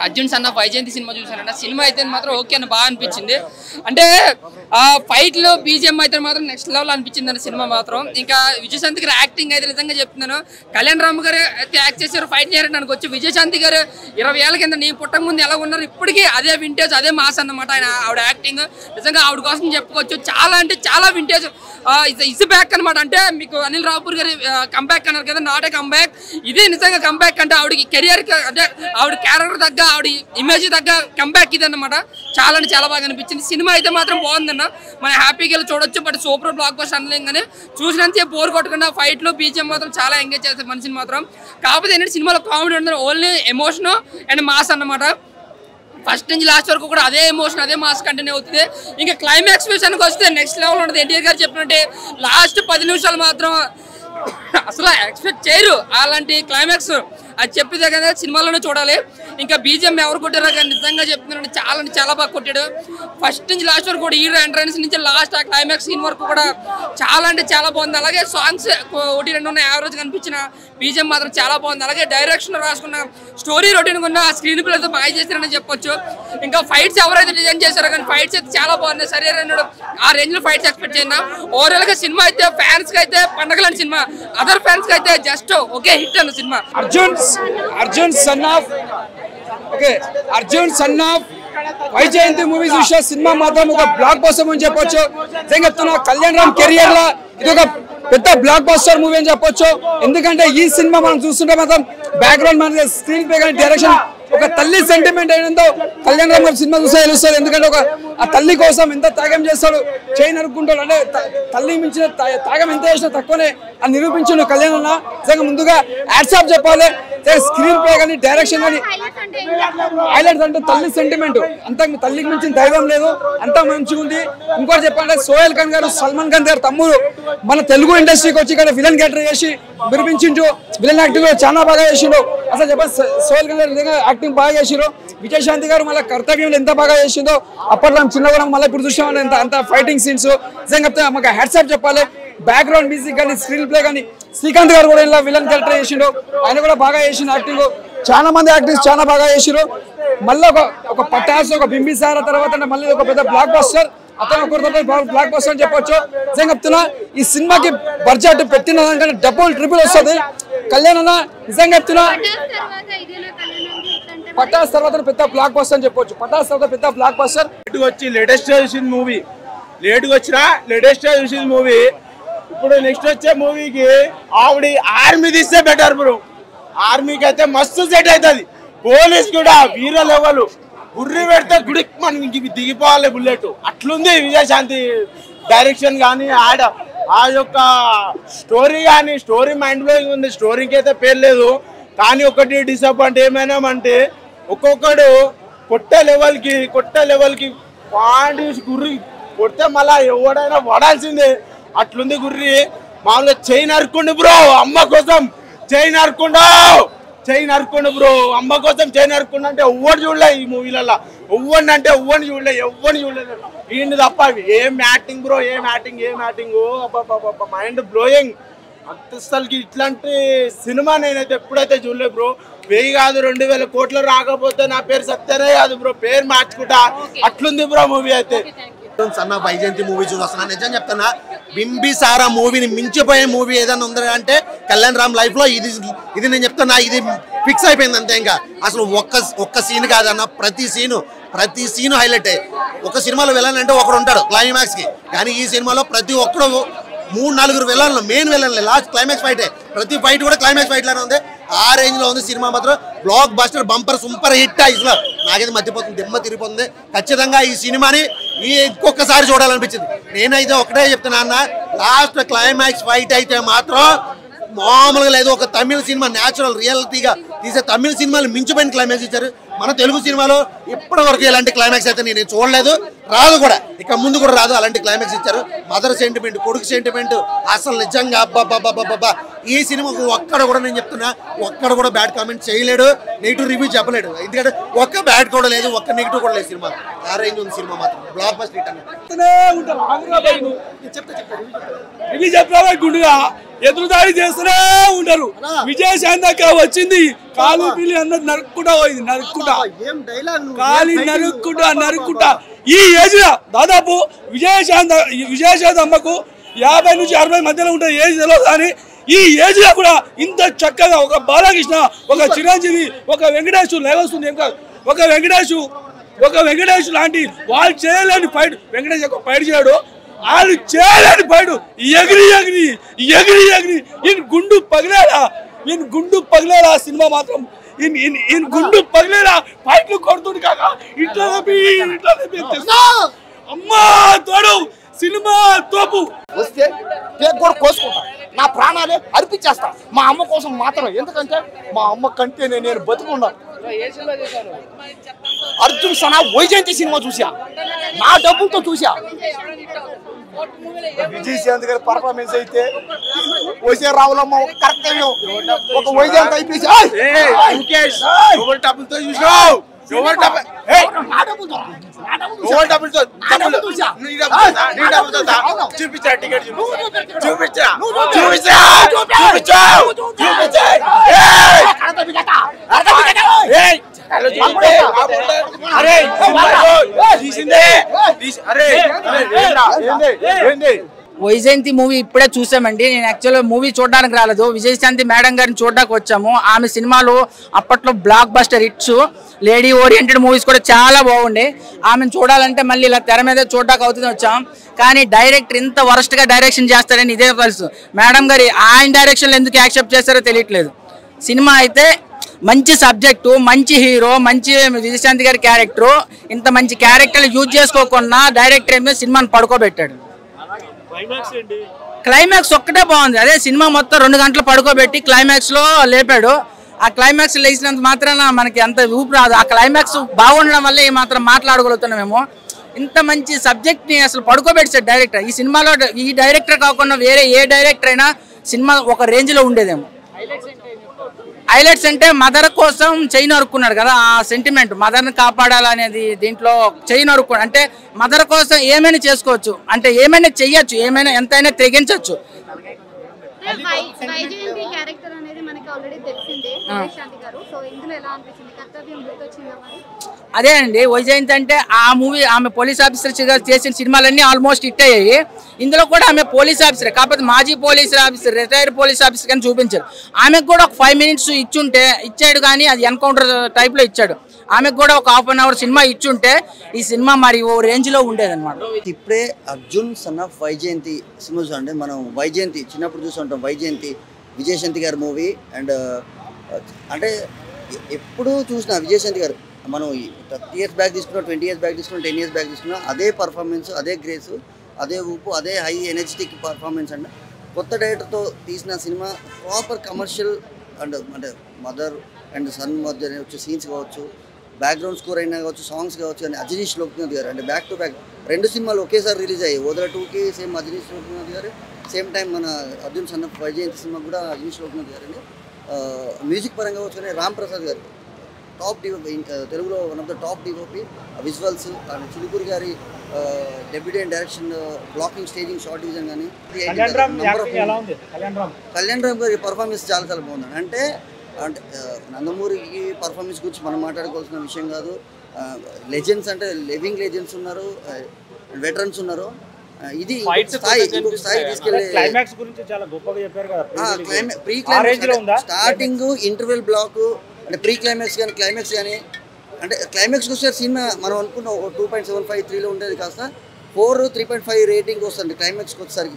అర్జున్ సన్న Vyjayanthi cinema చూసానంటే cinema అయితే మాత్రం ఓకే అని బాగా అనిపించింది. అంటే ఫైట్లో బీజిఎం అయితే మాత్రం నెక్స్ట్ లెవెల్ అనిపించింది అన్న సినిమా మాత్రం. ఇంకా విజయశాంతి గారు యాక్టింగ్ అయితే నిజంగా చెప్తున్నాను, కళ్యాణ్ రామ్ గారు అయితే యాక్ట్ చేశారు, ఫైట్ చేయాలని నాకు వచ్చి విజయశాంతి గారు 20 ఏళ్ళ కింద నేను పుట్టక ముందు ఎలా ఉన్నారు ఇప్పటికీ అదే వింటేజ్ అదే మాస్ అన్నమాట. ఆవిడ యాక్టింగ్ నిజంగా ఆవిడ కోసం చెప్పుకోవచ్చు. చాలా అంటే చాలా వింటేజ్ ఇస్ బ్యాక్ అనమాట. అంటే మీకు అనిల్ రావుపూర్ గారి కంబ్యాక్ అన్నారు కదా, నాట్ ఏ కంబ్యాక్, ఇదే నిజంగా కంబ్యాక్. అంటే ఆవిడకి కెరియర్ అంటే ఆవిడ క్యారెక్టర్ తగ్గ ఆవిడ ఇమేజ్ తగ్గ కంబ్యాక్ ఇది అన్నమాట. చాలా అంటే చాలా బాగా అనిపించింది. సినిమా అయితే మాత్రం బాగుందన్న, మనం హ్యాపీగా వెళ్ళి చూడొచ్చు. బట్ సూపర్ బ్లాక్ బస్టర్ అనలేం కానీ చూసినంత బోర్ కొట్టకుండా ఫైట్లు బీజిఎం మాత్రం చాలా ఎంగేజ్ చేస్తారు మనిషిని మాత్రం. కాకపోతే ఏంటంటే సినిమాలో కామెడీ ఉంటుంది, ఓన్లీ ఎమోషన్ అండ్ మాస్ అన్నమాట. ఫస్ట్ నుంచి లాస్ట్ వరకు కూడా అదే ఎమోషన్ అదే మాస్ కంటిన్యూ అవుతుంది. ఇంకా క్లైమాక్స్ విషయానికి వస్తే నెక్స్ట్ లెవెల్ ఉంటుంది. ఎన్టీఆర్ గారు చెప్పినట్టే లాస్ట్ 10 నిమిషాలు మాత్రం అసలు ఎక్స్పెక్ట్ చేయరు అలాంటి క్లైమాక్స్. అది చెప్పేదే కదా సినిమాలోనే చూడాలి. ఇంకా బీజిఎం ఎవరు కొట్టారో కానీ నిజంగా చెప్తున్నాడు చాలా అంటే చాలా బాగా కొట్టాడు. ఫస్ట్ నుంచి లాస్ట్ వరకు కూడా హీరో ఎంట్రన్స్ నుంచి లాస్ట్ ఆ క్లైమాక్స్ సీన్ వరకు కూడా చాలా అంటే చాలా బాగుంది. అలాగే సాంగ్స్ 1-2 ఉన్న యావరేజ్ కనిపించిన బీజిఎం మాత్రం చాలా బాగుంది. అలాగే డైరెక్షన్ రాసుకున్న స్టోరీ రొటీన్ ఉన్న ఆ స్క్రీన్ ప్లే అయితే బాగా చేశారని చెప్పొచ్చు. ఇంకా ఫైట్స్ ఎవరైతే డిజైన్ చేశారో కానీ ఫైట్స్ అయితే చాలా బాగున్నాయి. సరే అన్నాడు ఆ రేంజ్ లో ఫైట్స్ ఎక్స్పెక్ట్ చేయండి. ఓవరాల్ గా సినిమా అయితే ఫ్యాన్స్ కి అయితే పండగలాంటి సినిమా, అదర్ ఫ్యాన్స్ కి అయితే జస్ట్ ఓకే హిట్ అన్న cinema. Arjun son of Vyjayanthi movie చూసే సినిమా మాత్రం ఒక బ్లాక్ బస్టర్ అని చెప్పొచ్చు. నేను చెప్తున్నా కళ్యాణ్ రామ్ కెరియర్ లో ఇది ఒక పెద్ద బ్లాక్ బస్టర్ మూవీ అని చెప్పొచ్చు. ఎందుకంటే ఈ సినిమా మనం చూస్తుంటే మాత్రం బ్యాక్గ్రౌండ్ మన స్క్రీన్ ప్లే కానీ డైరెక్షన్ ఒక తల్లి సెంటిమెంట్ అయినందో కళ్యాణ్ రామ్ గారి సినిమా చూస్తే తెలుస్తుంది. ఎందుకంటే ఒక ఆ తల్లి కోసం ఎంత త్యాగం చేస్తాడు, చేయి నరుక్కుంటాడు. అంటే తల్లి మించిన త్యాగం ఎంత చేసినా తక్కువనే అని నిరూపించాడు కళ్యాణ్ అన్న. నిజంగా ముందుగా హ్యాట్స్ చెప్పాలి. స్క్రీన్ ప్లే కానీ డైరెక్షన్ కానీ హైలైట్స్ అంటే తల్లి సెంటిమెంట్, అంత తల్లికి మించిన దైవం లేదు, అంతా మంచిగా ఉంది. ఇంకోటి చెప్పాలంటే సోహెల్ ఖాన్ గారు సల్మాన్ ఖాన్ గారు తమ్ముడు మన తెలుగు ఇండస్ట్రీకి వచ్చి ఇక్కడ విలన్ క్యారెక్టర్ చేసి వినిపించిండు. విలన్ యాక్టింగ్ చాలా బాగా చేసిండు. అసలు చెప్పాలి సోహెల్ ఖాన్ గారు నిజంగా యాక్టింగ్ బాగా చేసిండు. విజయశాంతి గారు మళ్ళీ కర్తవ్యంలో ఎంత బాగా చేసిందో అప్పట్లో చిన్నగా మళ్ళీ ఇప్పుడు చూసామని అంత ఫైటింగ్ సీన్స్ నిజంగా చెప్తే మాకు హ్యాట్స్ చెప్పాలి. బ్యాక్గ్రౌండ్ మ్యూజిక్ కానీ స్క్రీన్ ప్లే కానీ శ్రీకాంత్ గారు కూడా ఇలా విలన్ క్యారెక్టర్ చేసిండు, ఆయన కూడా బాగా చేసిండు యాక్టింగ్. చాలా మంది యాక్టర్స్ చాలా బాగా చేసిరు. మళ్ళీ ఒక పటాస్ ఒక బింబిసార తర్వాత మళ్ళీ ఒక పెద్ద బ్లాక్ బస్టర్ అతను ఒకరితో బ్లాక్ బస్టర్ అని చెప్పొచ్చు. నిజంగా చెప్తున్నా ఈ సినిమాకి బడ్జెట్ పెట్టిన దానికంటే డబుల్ ట్రిపుల్ వస్తుంది. కళ్యాణ్ అన్న నిజంగా చెప్తున్నా పటాస్ తర్వాత పెద్ద బ్లాక్ బస్టర్ అని చెప్పొచ్చు. పటాస్ తర్వాత పెద్ద బ్లాక్ బస్టర్. వచ్చి లేటెస్ట్ చూసిన మూవీ లేట్గా వచ్చిన లేటెస్ట్ చూసిన మూవీ. ఇప్పుడు నెక్స్ట్ వచ్చే మూవీకి ఆవిడ ఆర్మీ తీస్తే బెటర్ బ్రో. ఆర్మీకి అయితే మస్తు సెట్ అవుతుంది. పోలీస్ కూడా వీర లెవెల్ గుర్రి పెడితే గుడికి మనకి దిగిపోవాలి బుల్లెట్. అట్లుంది విజయశాంతి డైరెక్షన్ కానీ ఆ యొక్క స్టోరీ కానీ స్టోరీ మైండ్ బ్లోయింగ్ ఉంది. స్టోరీకి అయితే పేరు లేదు కానీ ఒకటి డిసప్పాయింట్ ఏమైనామంటే ఒక్కొక్కడు కొట్టే లెవెల్కి పాండి గుర్రి కొడితే మళ్ళా ఎవడైనా పడాల్సిందే. అట్లుంది గుర్రి. మామూలుగా చైన్ నరుక్కుండు బ్రో, అమ్మ కోసం చైన్ నరుక్కుండు బ్రో, అమ్మ కోసం చైన్ నరుక్కుండు అంటే ఎవ్వరు చూడలే ఈ మూవీలలో. ఎవ్వరిని చూడలేదు వీడిని తప్ప. ఏం యాక్టింగ్ బ్రో, ఏం యాక్టింగ్ అబ్బా మైండ్ బ్లోయింగ్. అసలుకి ఇట్లాంటి సినిమా నేనైతే ఎప్పుడైతే చూడలేదు బ్రో. 1000 కాదు 2000 కోట్లు రాకపోతే నా పేరు సత్యనే కాదు బ్రో, పేరు మార్చుకుంటా. అట్లుంది బ్రో మూవీ అయితే. సన్న వైజయంతి మూవీ చూస్తున్నా నిజం చెప్తున్నా, బింబిసారా మూవీని మించిపోయే మూవీ ఏదైనా ఉంది అంటే కళ్యాణ్ రామ్ లైఫ్ లో ఇది నేను చెప్తున్నా, ఇది ఫిక్స్ అయిపోయింది అంతే. ఇంకా అసలు ఒక్క సీన్ కాదన్న, ప్రతి సీను హైలైట్. ఒక సినిమాలో వెళ్ళాలంటే ఒకడు ఉంటాడు క్లైమాక్స్ కి, కానీ ఈ సినిమాలో ప్రతి ఒక్కడు 3-4 విలన్లు, మెయిన్ విలన్లు. లాస్ట్ క్లైమాక్స్ ఫైటే, ప్రతి ఫైట్ కూడా క్లైమాక్స్ ఫైట్ లానే ఉంది. ఆ రేంజ్ లో ఉంది సినిమా మాత్రం. Block buster bumper super hit. అసలు నాకైతే మర్చిపోతుంది, దిమ్మ తిరిగిపోతుంది. ఖచ్చితంగా ఈ సినిమాని ఇంకొకసారి చూడాలనిపించింది. నేనైతే ఒకటే చెప్తున్నా అన్న, లాస్ట్ క్లైమాక్స్ ఫైట్ అయితే మాత్రం మామూలుగా లేదు. ఒక తమిళ సినిమా న్యాచురల్ రియాలిటీగా తీసే తమిళ సినిమాలు మించిపోయిన క్లైమాక్స్ ఇచ్చారు. మన తెలుగు సినిమాలో ఇప్పటి వరకు ఇలాంటి క్లైమాక్స్ అయితే నేను చూడలేదు, రాదు కూడా, ఇక ముందు కూడా రాదు. అలాంటి క్లైమాక్స్ ఇచ్చారు. మదర్ సెంటిమెంట్, కొడుకు సెంటిమెంట్, అసలు నిజంగా అబ్బాబ్బాబ్బా. ఈ సినిమాకు ఒక్కడ కూడా నేను చెప్తున్నా, ఒక్కడ కూడా బ్యాడ్ కామెంట్ చేయలేడు, నెగిటివ్ రివ్యూ చెప్పలేడు. ఎందుకంటే ఒక్క బ్యాడ్ కూడా లేదు, ఒక్క నెగిటివ్ కూడా లేదు. సినిమా ఆ రేంజ్ ఉంది సినిమా మాత్రం. బ్లాక్ బస్టర్ హిట్ అన్న. ఇవి చెప్పావా గుండుగా ఎదురుదాడి చేస్తూనే ఉంటారు. విజయశాంతి వచ్చింది కాలు పిల్లి అన్నది నరుక్కుంటా పోయింది, కాలి నరుక్కుంటా. ఈ ఏజ్ దాదాపు విజయశాంతి అమ్మకు 50 నుంచి 60 మధ్యలో ఉంటుంది ఏజ్ తెలియదు. కానీ ఈ ఏజ్ లో కూడా ఇంత చక్కగా ఒక బాలకృష్ణ, ఒక చిరంజీవి, ఒక వెంకటేష్ లేవస్తుంది. ఏం కాదు, ఒక వెంకటేష్ లాంటి వాళ్ళు చేయలేని ఫైట్ వెంకటేష్ ఒక ఫైట్ చేయడు. వాళ్ళు చేయలేని ఫైట్ ఎగిరి ఈయన గుండు పగిలేరా సినిమా మాత్రం. ఈయన గుండు పగిలేరా ఫైట్లు కొడుతుంది కాక ఇట్లా అమ్మా తోడు సినిమా తోపు. వస్తే కేక్ కూడా కోసుకుంటా, నా ప్రాణాలే అర్పించేస్తా మా అమ్మ కోసం మాత్రం. ఎందుకంటే మా అమ్మ కంటే నేను బతుకున్నా. అర్జున్ సనా వైజయంతి సినిమా చూసా, నా డబ్బులతో చూసా. విజయశాంతి గారి పర్ఫార్మెన్స్ అయితే వచ్చే రావులమ్మ ఒక కర్తవ్యం, ఒక వైజయంతి అయిపోయి వైజయంతి మూవీ ఇప్పుడే చూసామండి. నేను యాక్చువల్గా మూవీ చూడడానికి రాలేదు, విజయశాంతి మేడం గారిని చూడడానికి వచ్చాము. ఆమె సినిమాలు అప్పట్లో block buster hits, lady oriented movies కూడా చాలా బాగుండే. ఆమెను చూడాలంటే మళ్ళీ ఇలా తెర మీద చూడడానికి అవుతుంది వచ్చాం. కానీ డైరెక్టర్ ఇంత వరస్ట్గా డైరెక్షన్ చేస్తారని ఇదే తెలుసు. మేడం గారి ఆయన డైరెక్షన్లో ఎందుకు యాక్సెప్ట్ చేస్తారో తెలియట్లేదు. సినిమా అయితే మంచి సబ్జెక్టు, మంచి హీరో, మంచి విజయశాంతి గారి క్యారెక్టరు, ఇంత మంచి క్యారెక్టర్లు యూజ్ చేసుకోకుండా డైరెక్టర్ ఏమో సినిమాని పడుకోబెట్టాడు. క్లైమాక్స్ ఒక్కటే బాగుంది, అదే సినిమా మొత్తం 2 గంటలు పడుకోబెట్టి క్లైమాక్స్లో లేపాడు. ఆ క్లైమాక్స్ లేచినంత మాత్రాన మనకి అంత ఊపు రాదు. ఆ క్లైమాక్స్ బాగుండడం వల్ల ఈ మాత్రం మాట్లాడగలుగుతున్నామేమో. ఇంత మంచి సబ్జెక్ట్ని అసలు పడుకోబెట్టాడు డైరెక్టర్. ఈ సినిమాలో ఈ డైరెక్టర్ కాకుండా వేరే ఏ డైరెక్టర్ అయినా సినిమా ఒక రేంజ్లో ఉండేదేమో. హైలైట్స్ అంటే మదర్ కోసం చెయ్యి నరుక్కున్నాడు కదా, ఆ సెంటిమెంట్ మదర్ని కాపాడాలనేది దీంట్లో చెయ్యి నరుక్కున్నాడు. అంటే మదర్ కోసం ఏమైనా చేసుకోవచ్చు, అంటే ఏమైనా చెయ్యొచ్చు, ఏమైనా ఎంతైనా తెగించవచ్చు. అదే అండి వైజయంతి అంటే ఆ మూవీ ఆమె పోలీస్ ఆఫీసర్ చేసిన సినిమాలన్నీ ఆల్మోస్ట్ హిట్ అయ్యాయి. ఇందులో కూడా ఆమె పోలీస్ ఆఫీసర్, కాకపోతే మాజీ police officer, retired police officer కానీ చూపించారు. ఆమెకు కూడా ఒక 5 మినిట్స్ ఇచ్చాడు కానీ అది ఎన్కౌంటర్ టైప్లో ఇచ్చాడు. ఆమెకు కూడా ఒక ½ అన్ అవర్ సినిమా ఇచ్చుంటే ఈ సినిమా మరి ఓ రేంజ్లో ఉండేదన్నమాట. ఇప్పుడే Arjun son of Vyjayanthi cinema చూడండి. మనం వైజయంతి చిన్నప్పుడు చూస్తుంటాం, వైజయంతి విజయశాంతి గారి మూవీ. అండ్ అంటే ఎప్పుడు చూసినా విజయశాంతి గారు మనం 30 ఇయర్స్ బ్యాక్ తీసుకున్నా, 20 ఇయర్స్ బ్యాక్ తీసుకున్నా, 10 ఇయర్స్ బ్యాక్ తీసుకున్నా అదే పర్ఫార్మెన్స్, అదే గ్రేసు, అదే ఊపు, అదే హై ఎనర్జెటిక్ పర్ఫార్మెన్స్. అండ్ కొత్త డైరెక్టర్తో తీసిన సినిమా ప్రాపర్ కమర్షియల్ అండ్ అంటే మదర్ అండ్ సన్ మధ్య వచ్చే సీన్స్ కావచ్చు, బ్యాక్గ్రౌండ్ స్కోర్ అయినా కావచ్చు, సాంగ్స్ కావచ్చు. అని అజనీష్ లోక్నాథ్ గారు అంటే బ్యాక్ టు బ్యాక్ 2 సినిమాలు ఒకేసారి రిలీజ్ అయ్యాయి. ఓదర 2కి సేమ్ అజనీష్ లోక్నాథ్ గారు, సేమ్ టైం మన Arjun son of Vyjayanthi cinema కూడా అజనీష్ లోక్నాథ్ గారు. అండి మ్యూజిక్ పరంగా వచ్చి రామ్ ప్రసాద్ గారు టాప్ డిఓపి, తెలుగులో one of the top DOP. Visuals and Chilukuri గారి డెబ్యూటీ and direction, blocking, staging, shot division కానీ కళ్యాణ్ రామ్ గారి పర్ఫార్మెన్స్ చాలా చాలా బాగుంది. అంటే నందమూరికి పర్ఫార్మెన్స్ గురించి మనం మాట్లాడుకోవాల్సిన విషయం కాదు. లెజెండ్స్ అంటే లివింగ్ లెజెండ్స్ ఉన్నారు, వెటరన్స్ ఉన్నారు. ఇది స్థాయి తీసుకెళ్ళే pre climax, starting, interval block అంటే ప్రీ క్లైమాక్స్ కానీ క్లైమాక్స్ కానీ. అంటే క్లైమాక్స్కి వచ్చే సినిమా మనం అనుకున్న 2.75, 3లో ఉండేది కాస్త 4, 3.5 రేటింగ్ వస్తుంది క్లైమాక్స్కి వచ్చేసరికి.